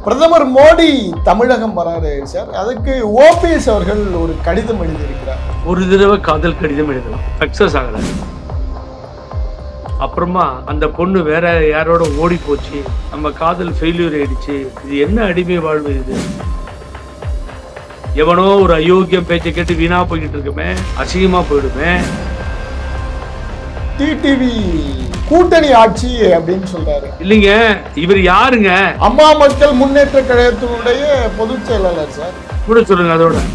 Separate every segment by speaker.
Speaker 1: பிரதமர் மோடி தமிழகம் வராரு சார். அதுக்கு ஓபிஎஸ் அவர்கள் ஒரு கடிதம் எழுதியிருக்கிறார்.
Speaker 2: ஒரு தடவை காதல் கடிதம் எழுதலாம், சக்சஸ் ஆகல. அப்புறமா அந்த பொண்ணு வேற யாரோட ஓடி போச்சு, நம்ம காதல் ஃபெயிலியர் ஆயிடுச்சு. இது என்ன அடிமை வாழ்வு இது? எவனோ ஒரு அயோக்கியம் பேச்சை கேட்டு வீணா போய்கிட்டு இருக்குமே, அசிங்கமா போயிடுமே.
Speaker 1: டிடிவி கூட்டணி ஆட்சி அப்படின்னு சொல்றாரு.
Speaker 2: இல்லைங்க, இவர் யாருங்க?
Speaker 1: அம்மா மக்கள் முன்னேற்ற கழகத்தினுடைய பொதுச் செயலாளர் சார்.
Speaker 2: கூட சொல்லுங்க. அதோட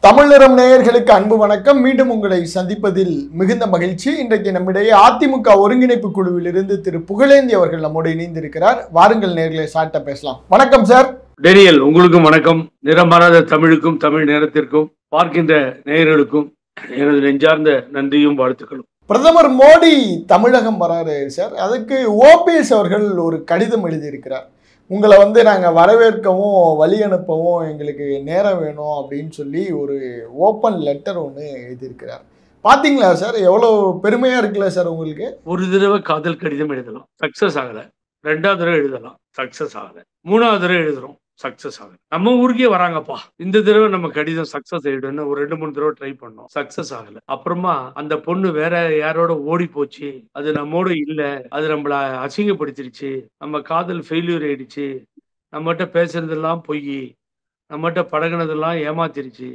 Speaker 1: தமிழ் நிறம் நேயர்களுக்கு அன்பு வணக்கம். மீண்டும் உங்களை சந்திப்பதில் மிகுந்த மகிழ்ச்சி. இன்றைக்கு நம்மிடையே அதிமுக ஒருங்கிணைப்பு குழுவில் இருந்து திரு புகழேந்தி அவர்கள் நம்மோடு இணைந்திருக்கிறார். வாருங்கள் நேயர்களை சாட்ட பேசலாம். வணக்கம் சார்.
Speaker 2: டேனியல், உங்களுக்கும் வணக்கம். நிறம் மாறாத தமிழுக்கும் தமிழ் நேரத்திற்கும் பார்க்கின்ற நேயர்களுக்கும் எனது நெஞ்சார்ந்த நன்றியும் வாழ்த்துக்களும்.
Speaker 1: பிரதமர் மோடி தமிழகம் வராரு சார். அதுக்கு ஓபிஎஸ் அவர்கள் ஒரு கடிதம் எழுதியிருக்கிறார். உங்களை நாங்கள் வரவேற்கவும் வழி அனுப்பவும் எங்களுக்கு நேரம் வேணும் அப்படின்னு சொல்லி ஒரு ஓப்பன் லெட்டர் ஒன்று எழுதியிருக்கிறார். பார்த்தீங்களா சார்? எவ்வளோ பெருமையாக இருக்குல்ல சார் உங்களுக்கு?
Speaker 2: ஒரு தடவை காதல் கடிதம் எழுதலாம், சக்சஸ் ஆகலை. 2வது தடவை எழுதலாம், சக்சஸ் ஆகலை. 3வது தடவை எழுதுறோம், சக்சஸ் ஆகலை. நம்ம ஊருக்கே வராங்கப்பா, இந்த தடவை நம்ம கடிதம் சக்சஸ் ஆயிடுன்னு ஒரு 2-3 தடவை ட்ரை பண்ணோம், சக்சஸ் ஆகலை. அப்புறமா அந்த பொண்ணு வேற யாரோட ஓடி போச்சு, அது நம்மோட இல்ல, அது நம்மள அசிங்கப்படுத்திடுச்சு, நம்ம காதல் ஃபெயிலியர் ஆயிடுச்சு, நம்மகிட்ட பேசுறதெல்லாம் பொய், நம்மகிட்ட பழகினதெல்லாம் ஏமாத்திருச்சு.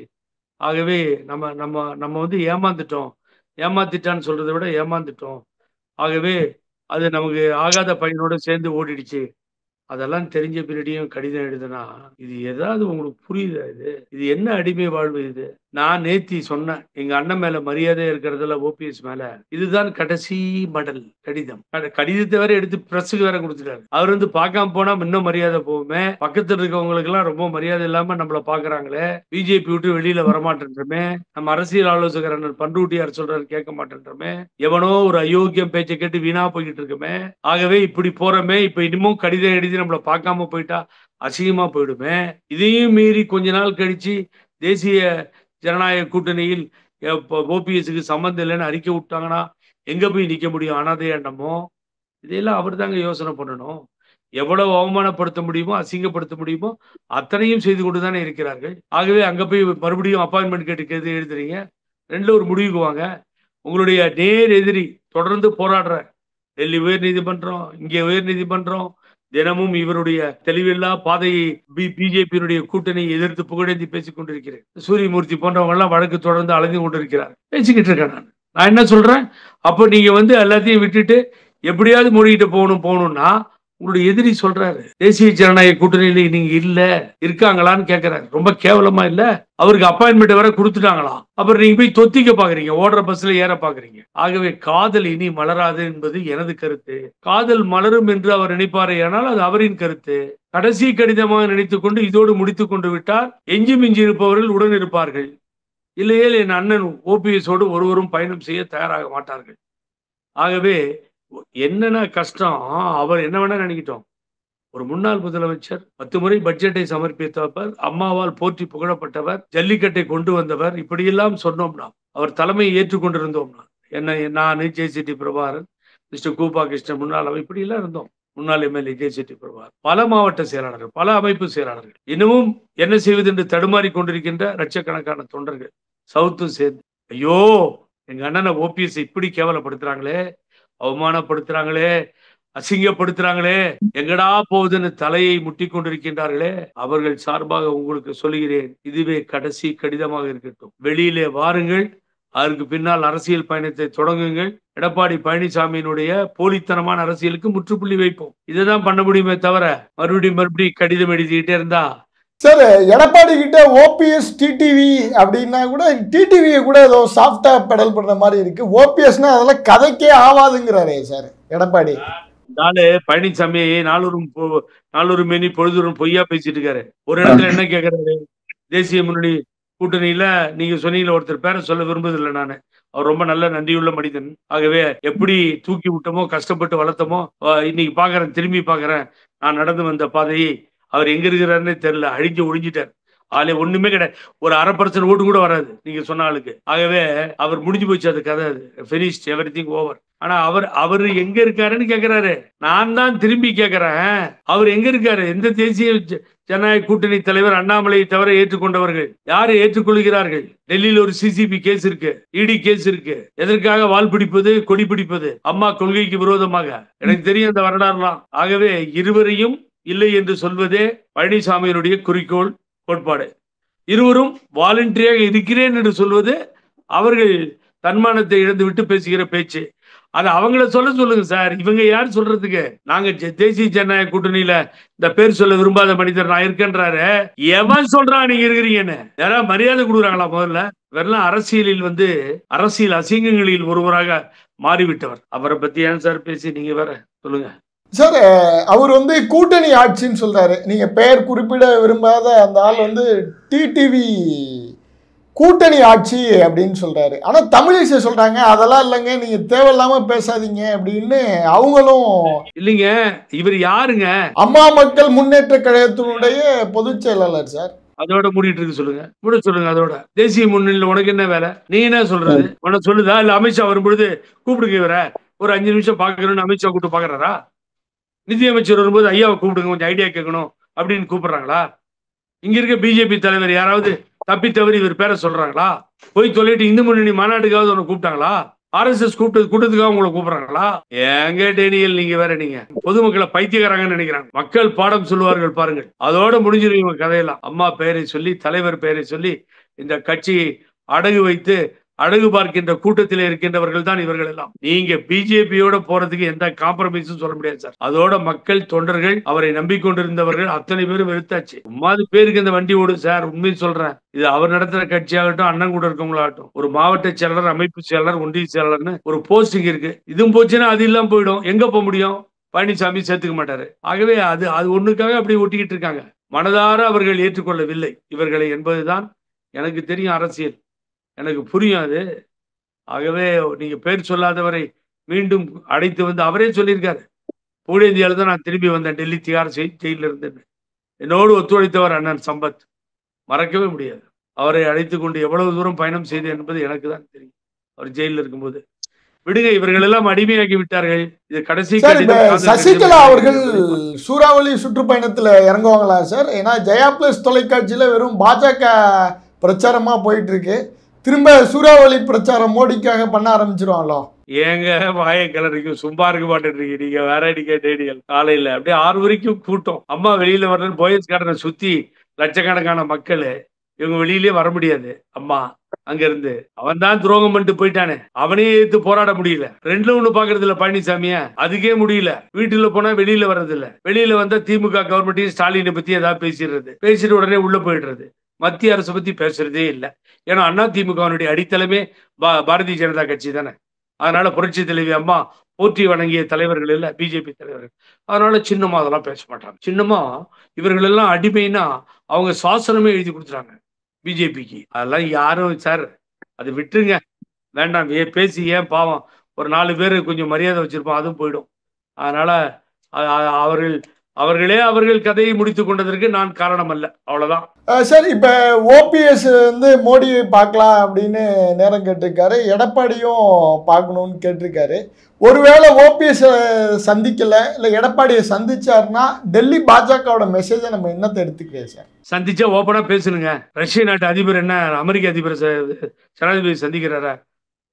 Speaker 2: ஆகவே நம்ம நம்ம நம்ம ஏமாந்துட்டோம். ஏமாத்திட்டான்னு சொல்றதை விட ஏமாந்துட்டோம். ஆகவே அது நமக்கு ஆகாத பையனோட சேர்ந்து ஓடிடுச்சு. அதெல்லாம் தெரிஞ்ச பின்னாடியும் கடிதம் எழுதுனா இது ஏதாவது உங்களுக்கு புரியுதா? இது என்ன அடிமை வாழ்வு இது? நான் நேத்தி சொன்னேன், எங்க அண்ணன் மேல மரியாதை இருக்கிறதுல ஓபிஎஸ் மேல இதுதான் கடைசி மடல் கடிதம். கடிதத்தை வேற எடுத்து பிரஸுக்கு வேற கொடுத்துட்டாரு. அவர் பார்க்காம போனா இன்னும் மரியாதை போகுமே. பக்கத்துல இருக்கவங்களுக்கு எல்லாம் ரொம்ப மரியாதை இல்லாம நம்மள பாக்குறாங்களே, பிஜேபி விட்டு வெளியில வரமாட்டேன்றமே, நம்ம அரசியல் ஆலோசகர் அண்ணன் பண்ருட்டியார் சொல்றாரு கேட்க மாட்டேன்றமே, எவனோ ஒரு அயோக்கியம் பேச்சை கேட்டு வீணா போய்கிட்டு இருக்குமே. ஆகவே இப்படி போறமே, இப்ப இன்னமும் கடிதம் எழுதி நம்மள பார்க்காம போயிட்டா அசிங்கமா போயிடுமே. இதையும் மீறி கொஞ்ச நாள் கழிச்சு தேசிய ஜனநாயக கூட்டணியில் ஓபிஎஸ்க்கு சம்பந்தம் இல்லைன்னு அறிக்கை விட்டாங்கன்னா எங்க போய் நிக்க முடியும்? அனாதையாண்டமோ இதையெல்லாம் அவர் தாங்க யோசனை பண்ணணும். எவ்வளவு அவமானப்படுத்த முடியுமோ, அசிங்கப்படுத்த முடியுமோ அத்தனையும் செய்து கொண்டுதானே இருக்கிறார்கள். ஆகவே அங்க போய் மறுபடியும் அப்பாயின்மெண்ட் கேட்டு எழுதுறீங்க. 2ல ஒரு முடிவுக்கு வாங்க. உங்களுடைய நேர் எதிரி தொடர்ந்து போராடுற டெல்லி உயர் நீதிமன்றம், இங்கே உயர் நீதிமன்றம், தினமும் இவருடைய தெளிவில்லா பாதையை பிஜேபியினுடைய கூட்டணி எதிர்த்து புகழேந்தி பேசிக் கொண்டிருக்கிறேன். சூரியமூர்த்தி போன்றவங்க எல்லாம் வழக்கு தொடர்ந்து அலைந்து கொண்டிருக்கிறார். பேசிக்கிட்டு இருக்கேன். நான் என்ன சொல்றேன், அப்போ நீங்க எல்லாத்தையும் விட்டுட்டு எப்படியாவது மோடிக்கிட்ட போகணும்னா உங்களுடைய எதிரி சொல்றாரு தேசிய ஜனநாயக கூட்டணியில நீங்க இல்ல இருக்காங்களான்னு கேட்கிறாரு. ரொம்ப கேவலமா இல்ல? அவருக்கு அப்பாயின்மெண்ட் வர கொடுத்துட்டாங்களாம். அப்புறம் நீங்க போய் தொத்திக்க பாக்குறீங்க, ஓடுற பஸ்ல ஏற பாக்குறீங்க. ஆகவே காதல் இனி மலராது என்பது எனது கருத்து. காதல் மலரும் என்று அவர் நினைப்பாரே, ஆனால் அது அவரின் கருத்து. கடைசி கடிதமாக நினைத்துக் கொண்டு இதோடு முடித்துக் கொண்டு விட்டார். எஞ்சி மிஞ்சி இருப்பவர்கள் உடன் இருப்பார்கள். இல்லையே என் அண்ணன் ஓபிஎஸோடு ஒருவரும் பயணம் செய்ய தயாராக மாட்டார்கள். ஆகவே என்னென்ன கஷ்டம், அவர் என்ன வேணா நினைக்கிட்டோம். ஒரு முன்னாள் முதலமைச்சர் 10 முறை பட்ஜெட்டை சமர்ப்பித்தவர், அம்மாவால் போற்றி புகழப்பட்டவர், ஜல்லிக்கட்டை கொண்டு வந்தவர், இப்படியெல்லாம் சொன்னோம்னா, அவர் தலைமையை ஏற்றுக்கொண்டிருந்தோம்னா, நான் ஜேசிடி பிரபாகரன், மிஸ்டர் கூபா கிருஷ்ணன் முன்னாள் இப்படி எல்லாம் இருந்தோம். முன்னாள் எம்எல்ஏ ஜேசிடி பிரபாகரன், பல மாவட்ட செயலாளர்கள், பல அமைப்பு செயலாளர்கள், இன்னமும் என்ன செய்வது என்று தடுமாறி கொண்டிருக்கின்ற லட்சக்கணக்கான தொண்டர்கள் சவுத்தும் சேர்ந்து, ஐயோ எங்க அண்ணனை ஓபிஎஸ் இப்படி கேவலப்படுத்துறாங்களே, அவமானப்படுத்துறாங்களே, அசிங்கப்படுத்துறாங்களே, எங்கடா போகுதுன்னு தலையை முட்டி கொண்டிருக்கின்றார்களே, அவர்கள் சார்பாக உங்களுக்கு சொல்லுகிறேன், இதுவே கடைசி கடிதமாக இருக்கட்டும். வெளியிலே வாருங்கள், அதற்கு பின்னால் அரசியல் பயணத்தை தொடங்குங்கள். எடப்பாடி பழனிசாமியினுடைய போலித்தனமான அரசியலுக்கு முற்றுப்புள்ளி வைப்போம். இதுதான் பண்ண முடியுமே தவிர மறுபடியும் கடிதம் எழுதிக்கிட்டே இருந்தா.
Speaker 1: சார், எடப்பாடி கிட்ட ஓபிஎஸ் டிடிவி அப்படின்னா கூட டிடிவியை கூட ஏதோ சாஃப்டா பெடல் பண்ற மாதிரி இருக்கு. ஓபிஎஸ்னா அதெல்லாம் கதைக்கே ஆவாதுங்கிறாரே சார் எடப்பாடி.
Speaker 2: பழனிசாமி நாளொரு மேனி பொழுதும் பொய்யா பேசிட்டு இருக்காரு. ஒரு இடத்துல என்ன கேட்கறாரு, தேசிய முன்னணி கூட்டணியில நீங்க சொன்னீங்களா, ஒருத்தர் பேரை சொல்ல விரும்புதில்லை நானு, அவர் ரொம்ப நல்ல நன்றியுள்ள மனிதன். ஆகவே எப்படி தூக்கி விட்டமோ, கஷ்டப்பட்டு வளர்த்தமோ, இன்னைக்கு பாக்குறேன், திரும்பி பாக்குறேன், நான் நடந்து வந்த பாதையை அவர் எங்க இருக்கிறாருன்னே தெரியல, அழிஞ்சு ஒழிஞ்சிட்டார். ஆளே ஒண்ணுமே கிடையாது. ஒரு 1/2% ஓட்டு கூட வராது நீங்க சொன்ன ஆளுக்கு. ஆகவே அவர் முடிஞ்சு போச்சு அது கதை. அது ஃபினிஷ்ட், எவ்ரிதிங் ஓவர். ஆனா அவரு எங்க இருக்காருன்னு கேக்குறாரு. நான் தான் திரும்பி கேக்குறேன், அவர் எங்க இருக்காரு? எந்த தேசிய ஜனநாயக கூட்டணி தலைவர் அண்ணாமலையை தவிர ஏற்றுக்கொண்டவர்கள் யாரை ஏற்றுக்கொள்கிறார்கள்? டெல்லியில ஒரு சிசிபி கேஸ் இருக்கு, இடி கேஸ் இருக்கு. எதற்காக வால் பிடிப்பது, கொடி பிடிப்பது? அம்மா கொள்கைக்கு விரோதமாக. எனக்கு தெரியும் அந்த வரலாறுலாம். ஆகவே இருவரையும் இல்லை என்று சொல்வதே பழனிசாமியினுடைய குறிக்கோள், கோட்பாடு. இருவரும் வாலண்டரியாக இருக்கிறேன் என்று சொல்வது அவர்கள் தன்மானத்தை இழந்துவிட்டு பேசுகிற பேச்சு. அது அவங்கள சொல்லுங்க சார். இவங்க யார் சொல்றதுக்கு? நாங்க தேசிய ஜனநாயக கூட்டணியில இந்த பேர் சொல்ல விரும்பாத மனிதர் நான் இருக்கேன்றாரு. எவன் சொல்றான் நீங்க இருக்கிறீங்கன்னு? யாராவது மரியாதை கொடுக்குறாங்களா? முதல்ல வெறும் அரசியலில் அரசியல் அசிங்கங்களில் ஒருவராக மாறிவிட்டவர். அவரை பத்தி ஏன் சார் பேசி நீங்க வேற சொல்லுங்க
Speaker 1: சார். அவர் கூட்டணி ஆட்சின்னு சொல்றாரு. நீங்க பெயர் குறிப்பிட விரும்பாத அந்த ஆள் டிடிவி கூட்டணி ஆட்சி அப்படின்னு சொல்றாரு. ஆனா தமிழிசை சொல்றாங்க அதெல்லாம் இல்லைங்க, நீங்க தேவையில்லாம பேசாதீங்க அப்படின்னு. அவங்களும்
Speaker 2: இல்லைங்க. இவர் யாருங்க?
Speaker 1: அம்மா மக்கள் முன்னேற்ற கழகத்தினுடைய பொதுச் செயலாளர் சார்.
Speaker 2: அதோட மூடிட்டு இருக்கு சொல்லுங்க, மூட சொல்லுங்க. அதோட தேசிய முன்னணியில் உனக்கு என்ன வேலை? நீ என்ன சொல்றது? உனக்கு சொல்லுதா? இல்ல அமித்ஷா வரும்பொழுது கூப்பிடுங்க இவர ஒரு 5 நிமிஷம் பாக்கணும்னு அமித்ஷா கூப்பிட்டு பாக்குறாரா? நிதியமைச்சர் வரும்போது ஐயாவை கூப்பிடுங்க கொஞ்சம் ஐடியா கேட்கணும் அப்படின்னு கூப்பிடுறாங்களா? இங்க இருக்க பிஜேபி தலைவர் யாராவது தப்பி தவறி இவர் பேரை சொல்றாங்களா? போய் சொல்லிட்டு இந்து முன்னணி மாநாட்டுக்காவது உன்னை கூப்பிட்டாங்களா? RSS கூட்டத்துக்காக உங்களை கூப்பிடுறாங்களா? ஏங்க டேனியல் நீங்க வேற. நீங்க பொதுமக்களை பைத்தியக்காரங்கன்னு நினைக்கிறாங்க. மக்கள் பாடம் சொல்லுவார்கள் பாருங்கள். அதோட முடிஞ்சிருவீங்க கதையெல்லாம். அம்மா பெயரை சொல்லி, தலைவர் பெயரை சொல்லி இந்த கட்சியை அடகு வைத்து அழகு பார்க்கின்ற கூட்டத்தில் இருக்கின்றவர்கள் தான் இவர்கள் எல்லாம். நீங்க பிஜேபியோட போறதுக்கு எந்த காம்ப்ரமைஸும் சொல்ல முடியாது சார். அதோட மக்கள் தொண்டர்கள் அவரை நம்பிக்கொண்டிருந்தவர்கள் அத்தனை பேரும் வெறுத்தாச்சு. சும்மாது பேருக்கு இந்த வண்டி ஓடும் சார். உண்மையை சொல்றேன். இது அவர் நடத்துற கட்சியாகட்டும், அண்ணன் கூட இருக்கவங்களாகட்டும், ஒரு மாவட்ட செயலாளர், அமைப்பு செயலாளர், ஒன்றிய செயலாளர்னு ஒரு போஸ்டிங் இருக்கு. இதுவும் போச்சுன்னா அது இல்லாம போயிடும். எங்க போக முடியும்? பழனிசாமி சேர்த்துக்க மாட்டாரு. ஆகவே அது ஒண்ணுக்காக அப்படி ஒட்டிக்கிட்டு இருக்காங்க. மனதார அவர்கள் ஏற்றுக்கொள்ளவில்லை இவர்களை என்பதுதான் எனக்கு தெரியும். அரசியல் எனக்கு புரியும் அது. ஆகவே நீங்க பேர் சொல்லாதவரை மீண்டும் அழைத்து வந்து அவரே சொல்லியிருக்காரு, புகழேந்தியால தான் நான் திரும்பி வந்தேன் டெல்லி திகார் ஜெயில இருந்து. என்னோடு ஒத்துழைத்தவர் அண்ணன் சம்பத். மறக்கவே முடியாது. அவரை அழைத்து கொண்டு எவ்வளவு தூரம் பயணம் செய்தேன் என்பது எனக்கு தான் தெரியும். அவர் ஜெயிலில் இருக்கும்போது. விடுங்க, இவர்கள் எல்லாம் அடிமையாகி விட்டார்கள். இது கடைசி.
Speaker 1: சசிகலா அவர்கள் சூறாவளி சுற்றுப்பயணத்துல இறங்குவாங்களா சார்? ஏன்னா ஜெயா பிளஸ் தொலைக்காட்சியில வெறும் பாஜக பிரச்சாரமா போயிட்டு இருக்கு. திரும்ப சூறாவளி பிரச்சாரம் மோடிக்காக பண்ண ஆரம்பிச்சிருவாங்களோ?
Speaker 2: ஏங்க வாய கிளறிக்கும் சும்மா இருக்க மாட்டேன்றீங்க நீங்க வேற. டேடியல் காலையில அப்படியே 6 வரைக்கும் கூட்டம். அம்மா வெளியில வர்ற போயஸ் கார்டனை சுத்தி லட்சக்கணக்கான மக்கள். இவங்க வெளியிலேயே வர முடியாது. அம்மா அங்க இருந்து அவன் தான் துரோகம் பண்ணிட்டு போயிட்டானே, அவனே எடுத்து போராட முடியல. 2ல 1 பாக்குறது இல்ல பழனிசாமிய. அதுக்கே முடியல. வீட்டுல போனா வெளியில வர்றது இல்ல. வெளியில வந்தா திமுக கவர்மெண்ட்டையும் ஸ்டாலினை பத்தி ஏதாவது பேசிட்டு உடனே உள்ள போயிடுறது. மத்திய அரசு பத்தி பேசுறதே இல்லை. ஏன்னா அண்ணா திமுகவினுடைய அடித்தளமே பாரதிய ஜனதா கட்சி தானே. அதனால புரட்சி தலைவி அம்மா போற்றி வணங்கிய தலைவர்கள் இல்ல பிஜேபி தலைவர்கள். அதனால சின்னமா அதெல்லாம் பேச மாட்டாங்க. சின்னமா இவர்கள் எல்லாம் அடிமைன்னா அவங்க சாசனமே எழுதி கொடுத்துறாங்க பிஜேபிக்கு. அதெல்லாம் யாரும் சார் அது விட்டுருங்க, வேண்டாம். பேசி ஏன் பாவம் ஒரு 4 பேர் கொஞ்சம் மரியாதை வச்சிருப்போம், அதுவும் போயிடும். அதனால அவர்கள் கதையை முடித்துக் கொண்டதற்கு நான் காரணம் அல்ல. அவ்வளவுதான்
Speaker 1: சார். இப்ப ஓபிஎஸ் மோடியை பார்க்கலாம் அப்படின்னு நேரம் கேட்டிருக்காரு. எடப்பாடியும் பார்க்கணும்னு கேட்டிருக்காரு. ஒருவேளை ஓபிஎஸ் சந்திக்கல, இல்ல எடப்பாடியை சந்திச்சாருன்னா டெல்லி பாஜகவோட மெசேஜை நம்ம என்னத்தை எடுத்துக்கிறேன் சார்?
Speaker 2: சந்திச்சா ஓப்பனா பேசணுங்க. ரஷ்ய நாட்டு அதிபர் என்ன அமெரிக்க அதிபர் ஜனாதிபதி சந்திக்கிறாரா?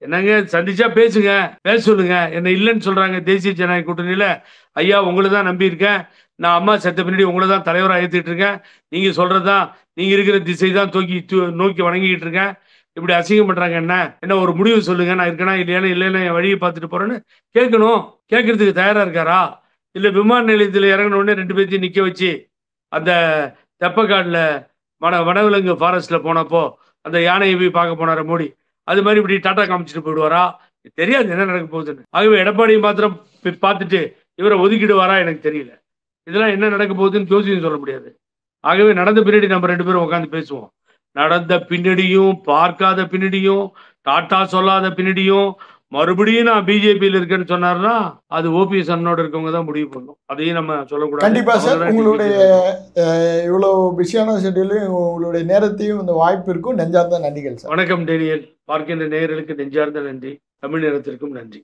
Speaker 2: என்னங்க சந்திச்சா பேசுங்க, பேச சொல்லுங்க. என்ன இல்லைன்னு சொல்றாங்க தேசிய ஜனநாயக கூட்டணியில? ஐயா உங்களை தான் நம்பி இருக்கேன். நான் அம்மா செத்த பின்னாடி உங்களை தான் தலைவராக ஏற்றிட்டு இருக்கேன். நீங்க சொல்றதுதான், நீங்க இருக்கிற திசை தான் நோக்கி வணங்கிட்டு இருக்கேன். இப்படி அசிங்கம் பண்றாங்க. என்ன ஒரு முடிவு சொல்லுங்க. நான் இருக்கேனா இல்லைன்னா என் வழியை பார்த்துட்டு போறேன்னு கேட்கணும். கேட்கறதுக்கு தயாரா இருக்காரா? இல்ல விமான நிலையத்தில் இறங்கின உடனே 2 பேர்த்தையும் நிக்க வச்சு அந்த தெப்பக்காடுல வனவிலங்கு ஃபாரஸ்ட்ல போனப்போ அந்த யானையை போய் பார்க்க போனார மோடி, அது மாதிரி இப்படி டாட்டா காமிச்சிட்டு போயிடுவாரா? தெரியாது என்ன நடக்க போகுதுன்னு. ஆகவே எடப்பாடியை மாத்திரம் பார்த்துட்டு இவரை ஒதுக்கிடுவாரா எனக்கு தெரியல. இதெல்லாம் என்ன நடக்க போகுதுன்னு ஜோசியம் சொல்ல முடியாது. ஆகவே நடந்த பின்னாடி நம்ம 2 பேரும் உட்காந்து பேசுவோம். நடந்த பின்னாடியும், பார்க்காத பின்னாடியும், டாட்டா சொல்லாத பின்னாடியும், மறுபடியும் நான் பிஜேபியில் இருக்கேன்னு சொன்னார்னா அது ஓபிஎஸ் அண்ணனோட இருக்கவங்க தான் முடிவு பண்ணும். அதையும் நம்ம சொல்லக்கூடாது.
Speaker 1: கண்டிப்பா சார்.
Speaker 2: அவங்க தான்
Speaker 1: உங்களுடைய
Speaker 2: டிக்கெட்
Speaker 1: இவ்வளவு பிஸியான ஷெட்யூலையும் உங்களுடைய நேரத்தையும் இந்த வாய்ப்பு இருக்கும். நெஞ்சார்ந்த நன்றிகள் சார்.
Speaker 2: வணக்கம் டேனியல். பார்க்கின்ற நேயர்களுக்கு நெஞ்சார்ந்த நன்றி. தமிழ் நேரத்திற்கும் நன்றி.